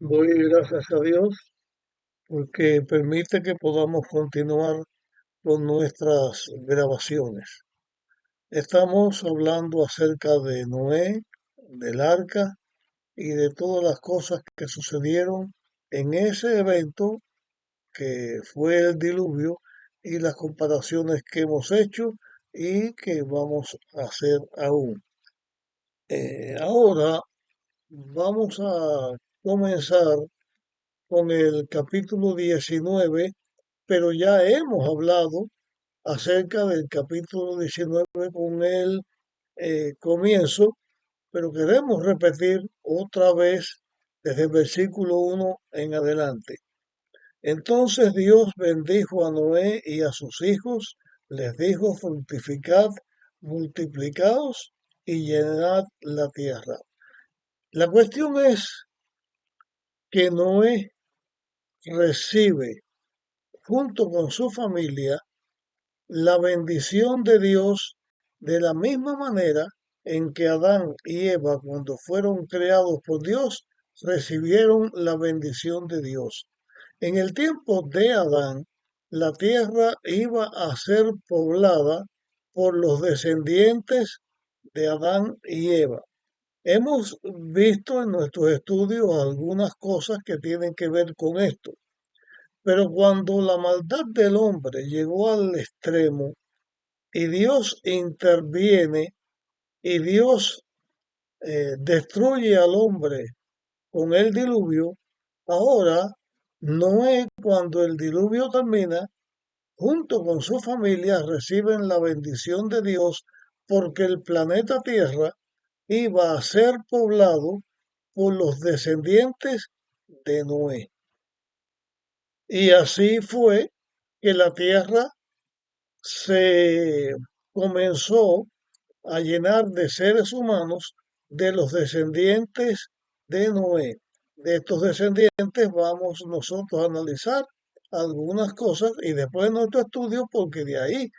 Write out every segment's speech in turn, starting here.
Doy gracias a Dios porque permite que podamos continuar con nuestras grabaciones. Estamos hablando acerca de Noé, del arca y de todas las cosas que sucedieron en ese evento que fue el diluvio y las comparaciones que hemos hecho y que vamos a hacer aún. Ahora vamos a comenzar con el capítulo 19, pero ya hemos hablado acerca del capítulo 19 con el comienzo, pero queremos repetir otra vez desde el versículo 1 en adelante. Entonces Dios bendijo a Noé y a sus hijos, les dijo: fructificad, multiplicaos y llenad la tierra. La cuestión es que Noé recibe junto con su familia la bendición de Dios de la misma manera en que Adán y Eva, cuando fueron creados por Dios, recibieron la bendición de Dios. En el tiempo de Adán, la tierra iba a ser poblada por los descendientes de Adán y Eva. Hemos visto en nuestros estudios algunas cosas que tienen que ver con esto. Pero cuando la maldad del hombre llegó al extremo y Dios interviene y Dios destruye al hombre con el diluvio, ahora Noé, cuando el diluvio termina, junto con su familia reciben la bendición de Dios porque el planeta Tierra iba a ser poblado por los descendientes de Noé. Y así fue que la tierra se comenzó a llenar de seres humanos de los descendientes de Noé. De estos descendientes vamos nosotros a analizar algunas cosas y después de nuestro estudio, porque de ahí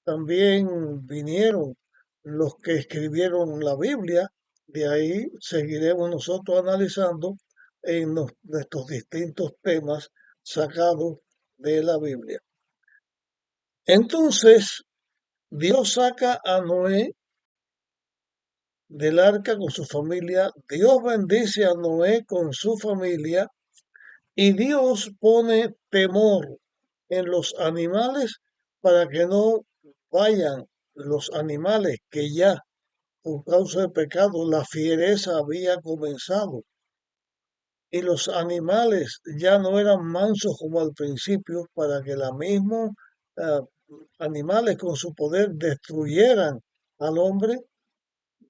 también vinieron los que escribieron la Biblia, de ahí seguiremos nosotros analizando en nuestros distintos temas sacados de la Biblia. Entonces, Dios saca a Noé del arca con su familia, Dios bendice a Noé con su familia y Dios pone temor en los animales para que no vayan los animales que ya por causa del pecado la fiereza había comenzado y los animales ya no eran mansos como al principio para que la misma animales con su poder destruyeran al hombre.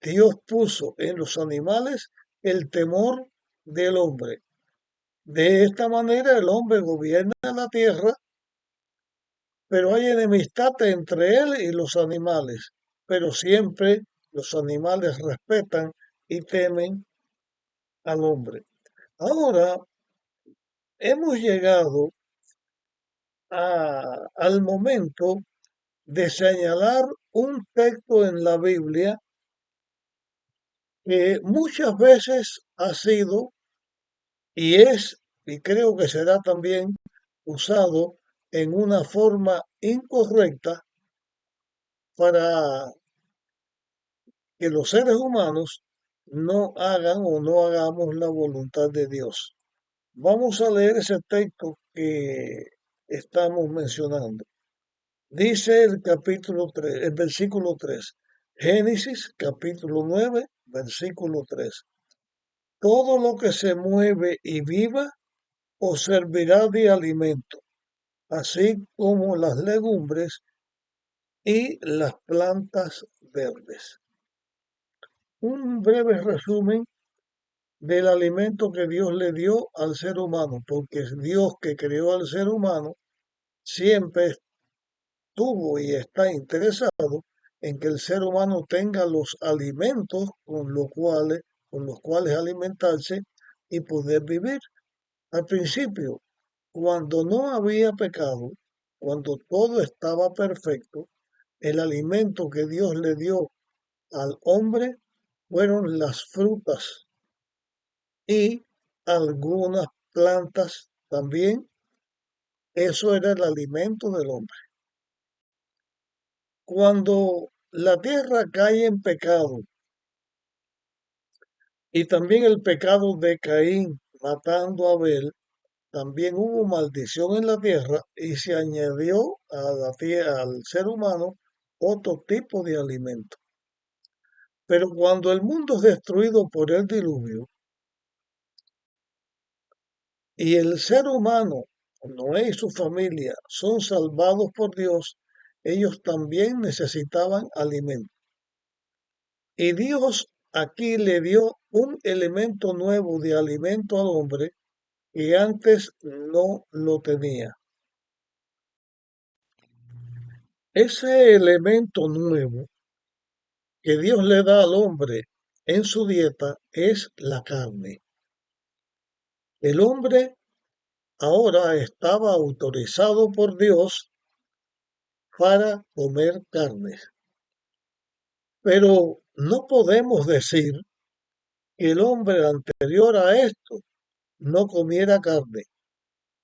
Dios puso en los animales el temor del hombre. De esta manera el hombre gobierna la tierra, pero hay enemistad entre él y los animales. Pero siempre los animales respetan y temen al hombre. Ahora hemos llegado al momento de señalar un texto en la Biblia que muchas veces ha sido y es, y creo que será también usado en una forma incorrecta para que los seres humanos no hagan o no hagamos la voluntad de Dios. Vamos a leer ese texto que estamos mencionando. Dice el capítulo 3, el versículo 3, Génesis capítulo 9, versículo 3. Todo lo que se mueve y viva os servirá de alimento, así como las legumbres y las plantas verdes. Un breve resumen del alimento que Dios le dio al ser humano, porque es Dios que creó al ser humano, siempre estuvo y está interesado en que el ser humano tenga los alimentos con los cuales alimentarse y poder vivir. Al principio, cuando no había pecado, cuando todo estaba perfecto, el alimento que Dios le dio al hombre fueron las frutas y algunas plantas también. Eso era el alimento del hombre. Cuando la tierra cae en pecado y también el pecado de Caín matando a Abel, también hubo maldición en la tierra y se añadió a la tierra, al ser humano otro tipo de alimento. Pero cuando el mundo es destruido por el diluvio y el ser humano, Noé y su familia, son salvados por Dios, ellos también necesitaban alimento. Y Dios aquí le dio un elemento nuevo de alimento al hombre que antes no lo tenía. Ese elemento nuevo que Dios le da al hombre en su dieta es la carne. El hombre ahora estaba autorizado por Dios para comer carne, pero no podemos decir que el hombre anterior a esto no comiera carne,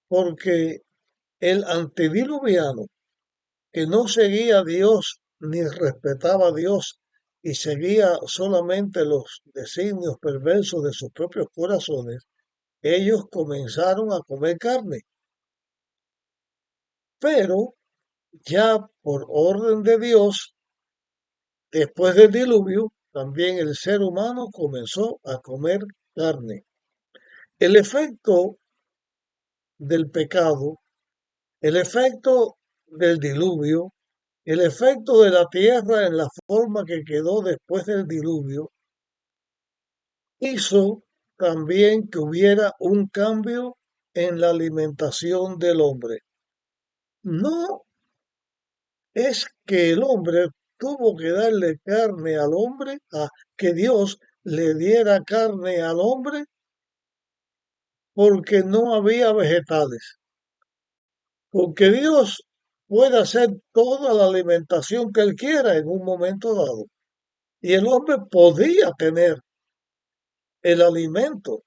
porque el antediluviano que no seguía a Dios ni respetaba a Dios y seguía solamente los designios perversos de sus propios corazones, ellos comenzaron a comer carne. Pero ya por orden de Dios, después del diluvio, también el ser humano comenzó a comer carne. El efecto del pecado, el efecto del diluvio, el efecto de la tierra en la forma que quedó después del diluvio hizo también que hubiera un cambio en la alimentación del hombre. No es que el hombre tuvo que darle carne al hombre, a que Dios le diera carne al hombre porque no había vegetales, porque Dios puede hacer toda la alimentación que él quiera en un momento dado. Y el hombre podía tener el alimento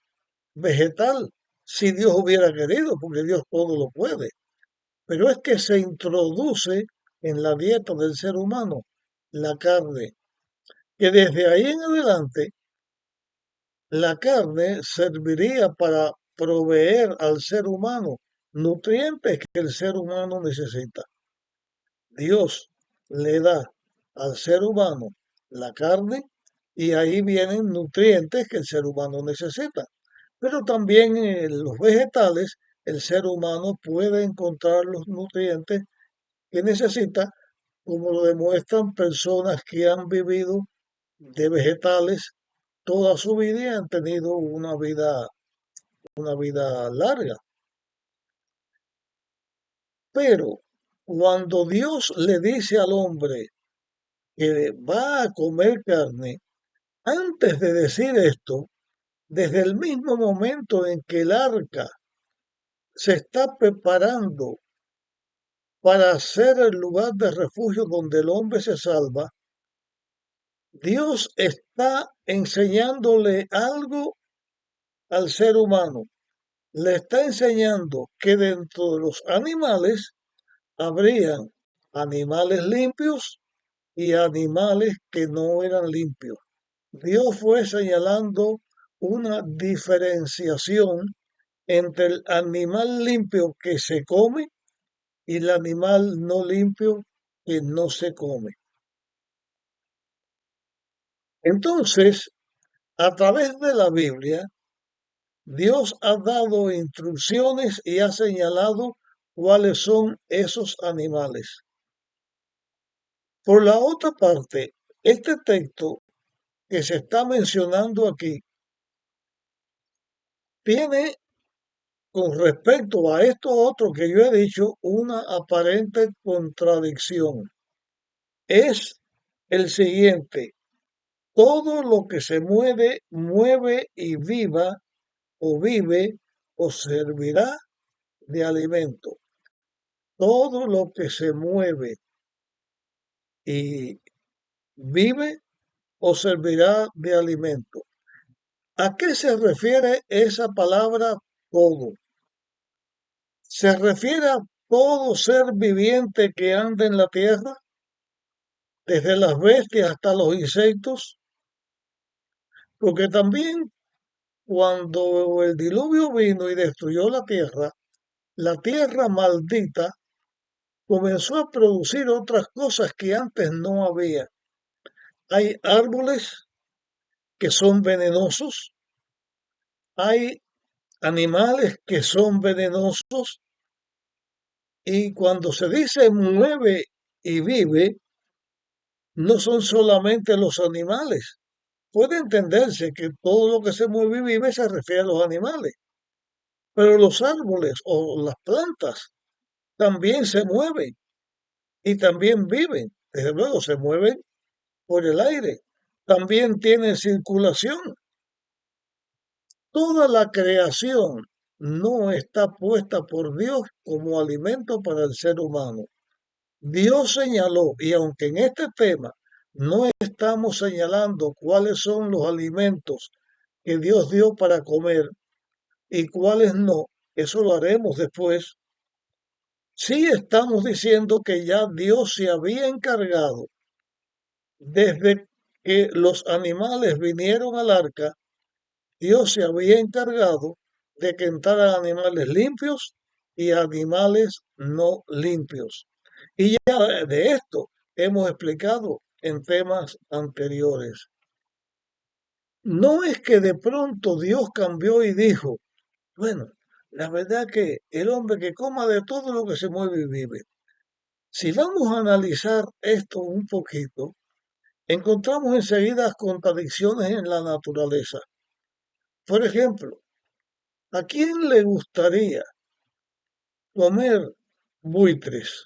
vegetal si Dios hubiera querido, porque Dios todo lo puede. Pero es que se introduce en la dieta del ser humano la carne, que desde ahí en adelante la carne serviría para proveer al ser humano nutrientes que el ser humano necesita. Dios le da al ser humano la carne y ahí vienen nutrientes que el ser humano necesita. Pero también en los vegetales el ser humano puede encontrar los nutrientes que necesita, como lo demuestran personas que han vivido de vegetales toda su vida y han tenido una vida larga. Pero cuando Dios le dice al hombre que va a comer carne, antes de decir esto, desde el mismo momento en que el arca se está preparando para ser el lugar de refugio donde el hombre se salva, Dios está enseñándole algo al ser humano. Le está enseñando que dentro de los animales habrían animales limpios y animales que no eran limpios. Dios fue señalando una diferenciación entre el animal limpio que se come y el animal no limpio que no se come. Entonces, a través de la Biblia, Dios ha dado instrucciones y ha señalado cuáles son esos animales. Por la otra parte, este texto que se está mencionando aquí tiene con respecto a esto otro que yo he dicho una aparente contradicción. Es el siguiente: todo lo que se mueve, mueve y viva o vive o servirá de alimento. Todo lo que se mueve y vive o servirá de alimento. ¿A qué se refiere esa palabra todo? ¿Se refiere a todo ser viviente que anda en la tierra, desde las bestias hasta los insectos? Porque también cuando el diluvio vino y destruyó la tierra maldita comenzó a producir otras cosas que antes no había. Hay árboles que son venenosos, hay animales que son venenosos y cuando se dice mueve y vive, no son solamente los animales. Puede entenderse que todo lo que se mueve y vive se refiere a los animales, pero los árboles o las plantas también se mueven y también viven. Desde luego se mueven por el aire, también tienen circulación. Toda la creación no está puesta por Dios como alimento para el ser humano. Dios señaló, y aunque en este tema no estamos señalando cuáles son los alimentos que Dios dio para comer y cuáles no, eso lo haremos después. Sí estamos diciendo que ya Dios se había encargado desde que los animales vinieron al arca, Dios se había encargado de que entraran animales limpios y animales no limpios. Y ya de esto hemos explicado en temas anteriores. No es que de pronto Dios cambió y dijo, bueno, la verdad que el hombre que coma de todo lo que se mueve y vive. Si vamos a analizar esto un poquito, encontramos enseguida contradicciones en la naturaleza. Por ejemplo, ¿a quién le gustaría comer buitres?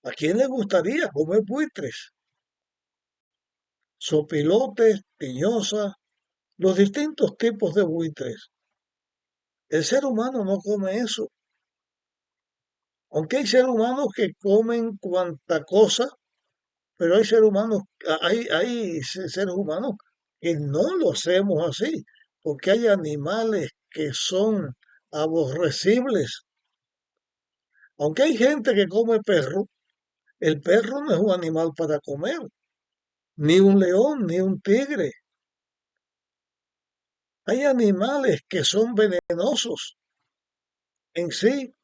¿A quién le gustaría comer buitres? Sopilotes, tiñosas, los distintos tipos de buitres. El ser humano no come eso. Aunque hay seres humanos que comen cuanta cosa, pero hay seres humanos, seres humanos que no lo hacemos así, porque hay animales que son aborrecibles. Aunque hay gente que come perro, el perro no es un animal para comer, ni un león, ni un tigre. Hay animales que son venenosos en sí,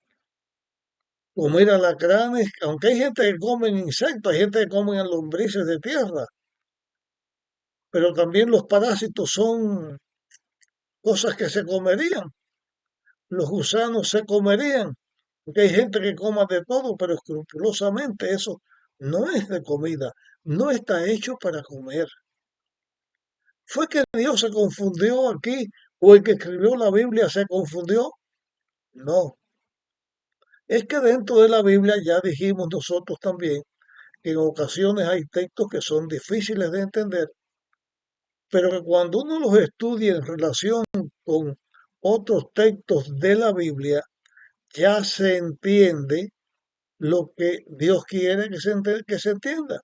comer alacranes, aunque hay gente que come insectos, hay gente que come lombrices de tierra, pero también los parásitos son cosas que se comerían, los gusanos se comerían, porque hay gente que coma de todo, pero escrupulosamente eso no es de comida, no está hecho para comer. ¿Fue que Dios se confundió aquí o el que escribió la Biblia se confundió? No, es que dentro de la Biblia ya dijimos nosotros también que en ocasiones hay textos que son difíciles de entender, pero que cuando uno los estudia en relación con otros textos de la Biblia, ya se entiende lo que Dios quiere que se entienda.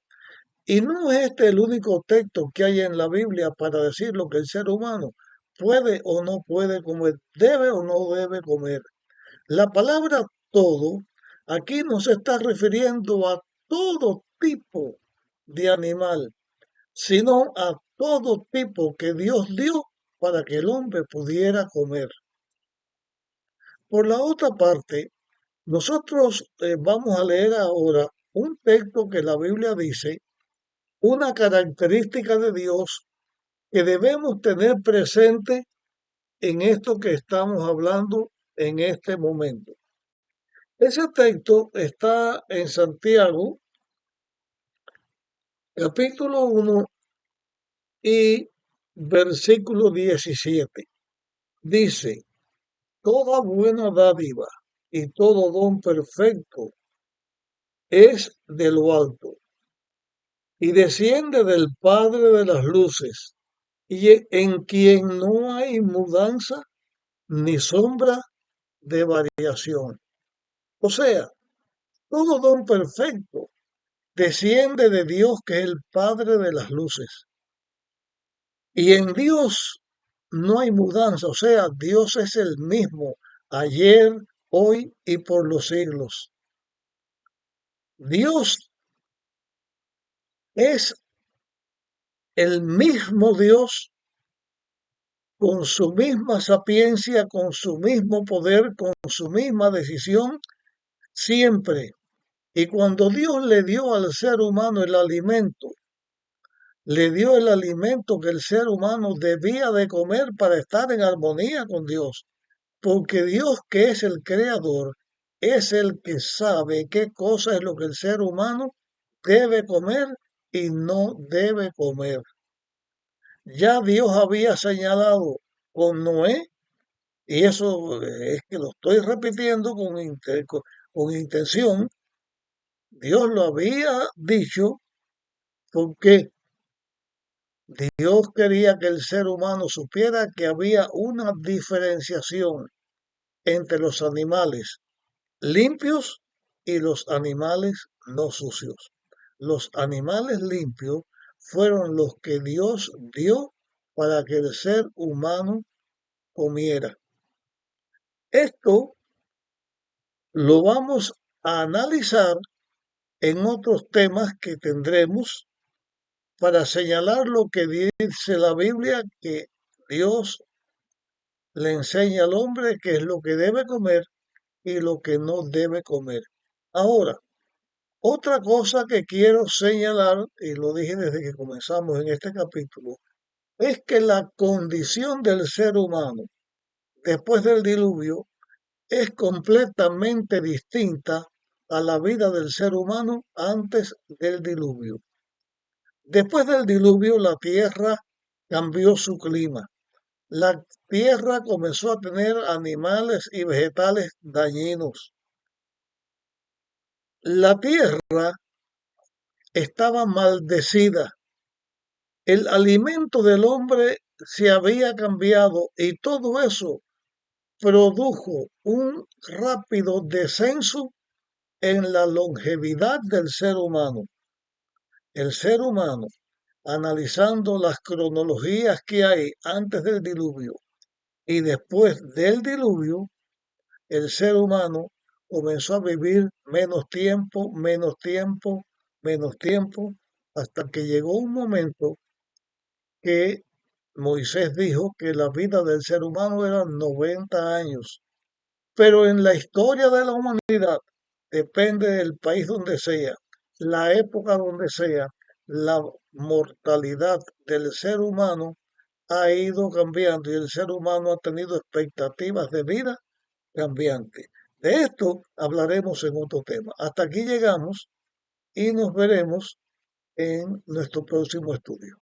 Y no es este el único texto que hay en la Biblia para decir lo que el ser humano puede o no puede comer, debe o no debe comer. La palabra todo aquí no se está refiriendo a todo tipo de animal, sino a todo tipo que Dios dio para que el hombre pudiera comer. Por la otra parte, nosotros vamos a leer ahora un texto que la Biblia dice, una característica de Dios que debemos tener presente en esto que estamos hablando en este momento. Ese texto está en Santiago, capítulo 1 y versículo 17. Dice, toda buena dádiva y todo don perfecto es de lo alto y desciende del Padre de las luces, y en quien no hay mudanza ni sombra de variación. O sea, todo don perfecto desciende de Dios que es el Padre de las luces. Y en Dios no hay mudanza, o sea, Dios es el mismo ayer, hoy y por los siglos. Dios es el mismo Dios con su misma sapiencia, con su mismo poder, con su misma decisión, siempre. Y cuando Dios le dio al ser humano el alimento, le dio el alimento que el ser humano debía de comer para estar en armonía con Dios. Porque Dios, que es el creador, es el que sabe qué cosa es lo que el ser humano debe comer y no debe comer. Ya Dios había señalado con Noé, y eso es que lo estoy repitiendo con intención, Dios lo había dicho porque Dios quería que el ser humano supiera que había una diferenciación entre los animales limpios y los animales no sucios. Los animales limpios fueron los que Dios dio para que el ser humano comiera. Esto lo vamos a analizar en otros temas que tendremos para señalar lo que dice la Biblia, que Dios le enseña al hombre qué es lo que debe comer y lo que no debe comer. Ahora, otra cosa que quiero señalar, y lo dije desde que comenzamos en este capítulo, es que la condición del ser humano después del diluvio es completamente distinta a la vida del ser humano antes del diluvio. Después del diluvio, la tierra cambió su clima. La tierra comenzó a tener animales y vegetales dañinos. La tierra estaba maldecida. El alimento del hombre se había cambiado y todo eso produjo un rápido descenso en la longevidad del ser humano. El ser humano, analizando las cronologías que hay antes del diluvio y después del diluvio, el ser humano comenzó a vivir menos tiempo, menos tiempo, menos tiempo, hasta que llegó un momento que Moisés dijo que la vida del ser humano era 90 años. Pero en la historia de la humanidad, depende del país donde sea, la época donde sea, la mortalidad del ser humano ha ido cambiando y el ser humano ha tenido expectativas de vida cambiantes. De esto hablaremos en otro tema. Hasta aquí llegamos y nos veremos en nuestro próximo estudio.